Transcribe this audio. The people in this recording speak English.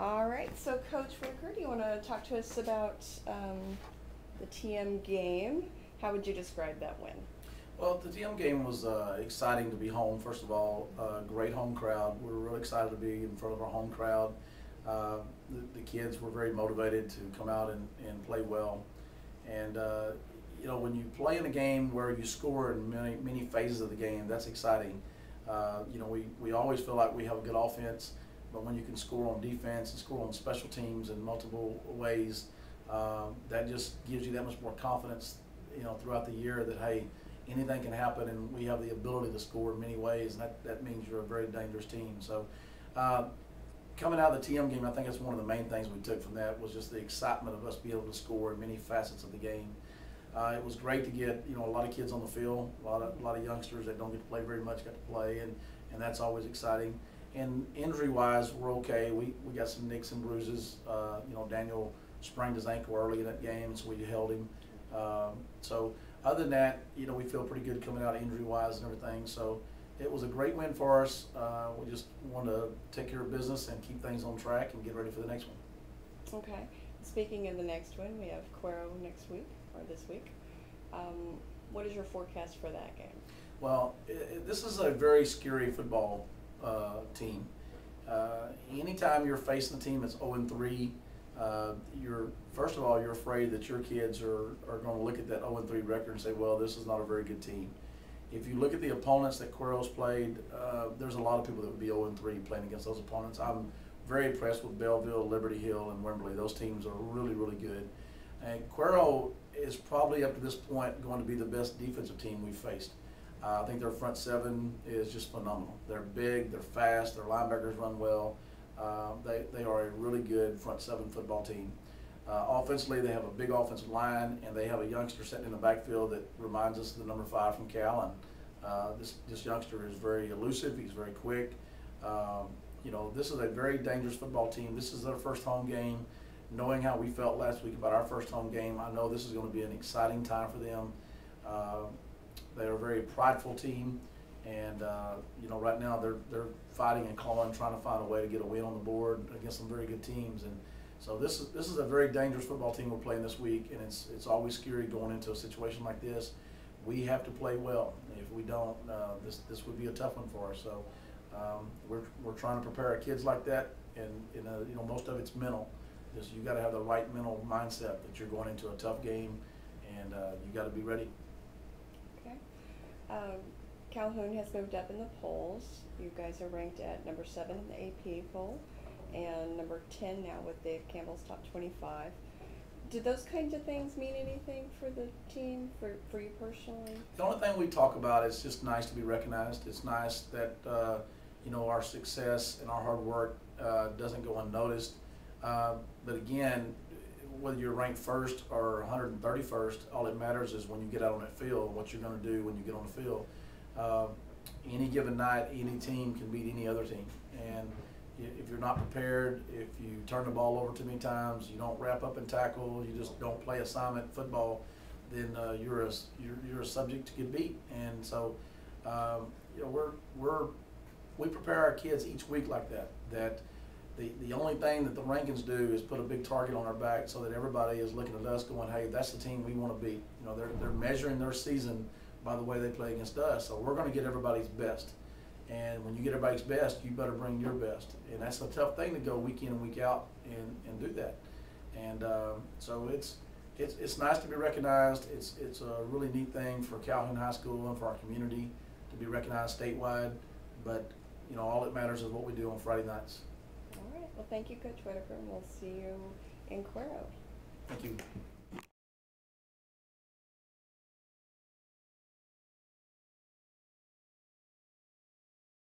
All right, so Coach Whitaker, do you want to talk to us about the TM game? How would you describe that win? Well, the TM game was exciting to be home. First of all, great home crowd. We were really excited to be in front of our home crowd. The kids were very motivated to come out and play well. And you know, when you play in a game where you score in many phases of the game, that's exciting. You know, we always feel like we have a good offense, but when you can score on defense and score on special teams in multiple ways, that just gives you that much more confidence, you know, throughout the year that, hey, anything can happen and we have the ability to score in many ways, and that means you're a very dangerous team. So coming out of the TM game, I think that's one of the main things we took from that was just the excitement of us being able to score in many facets of the game. It was great to get, you know, a lot of kids on the field, a lot of youngsters that don't get to play very much got to play, and that's always exciting. And injury-wise, we're okay. We got some nicks and bruises. You know, Daniel sprained his ankle early in that game, so we held him. So other than that, you know, we feel pretty good coming out injury-wise and everything. So it was a great win for us. We just want to take care of business and keep things on track and get ready for the next one. Okay. Speaking of the next one, we have Cuero next week, or this week. What is your forecast for that game? Well, this is a very scary football team. Anytime you're facing a team that's 0-3, first of all, you're afraid that your kids are going to look at that 0-3 record and say, well, this is not a very good team. If you look at the opponents that Cuero's played, there's a lot of people that would be 0-3 playing against those opponents. I'm very impressed with Belleville, Liberty Hill, and Wembley. Those teams are really, really good. And Cuero is probably up to this point going to be the best defensive team we've faced. I think their front seven is just phenomenal. They're big, they're fast, their linebackers run well. They are a really good front seven football team. Offensively, they have a big offensive line, and they have a youngster sitting in the backfield that reminds us of the number 5 from Cal. And this youngster is very elusive. He's very quick. You know, this is a very dangerous football team. This is their first home game. Knowing how we felt last week about our first home game, I know this is going to be an exciting time for them. They're a very prideful team, and you know, right now they're fighting and clawing, trying to find a way to get a win on the board against some very good teams. And so this is a very dangerous football team we're playing this week, and it's always scary going into a situation like this. We have to play well. If we don't, this would be a tough one for us. So we're trying to prepare our kids like that, and you know, most of it's mental. Just you got to have the right mental mindset that you're going into a tough game, and you got to be ready. Okay. Calhoun has moved up in the polls. You guys are ranked at number 7 in the AP poll, and number 10 now with Dave Campbell's top 25. Did those kinds of things mean anything for the team, for you personally? The only thing we talk about is just nice to be recognized. It's nice that you know, our success and our hard work doesn't go unnoticed. But again, whether you're ranked first or 131st, all that matters is when you get out on that field, what you're going to do when you get on the field. Any given night, any team can beat any other team. And if you're not prepared, if you turn the ball over too many times, you don't wrap up and tackle, you just don't play assignment football, then you're a subject to get beat. And so, you know, we prepare our kids each week like that. The only thing that the rankings do is put a big target on our back so that everybody is looking at us going, hey, that's the team we want to beat. You know, they're measuring their season by the way they play against us. So we're going to get everybody's best. And when you get everybody's best, you better bring your best. And that's a tough thing to go week in and week out and do that. And so it's nice to be recognized. It's a really neat thing for Calhoun High School and for our community to be recognized statewide. But, you know, all that matters is what we do on Friday nights. All right. Well, thank you, Coach Whitaker, and we'll see you in Cuero. Thank you.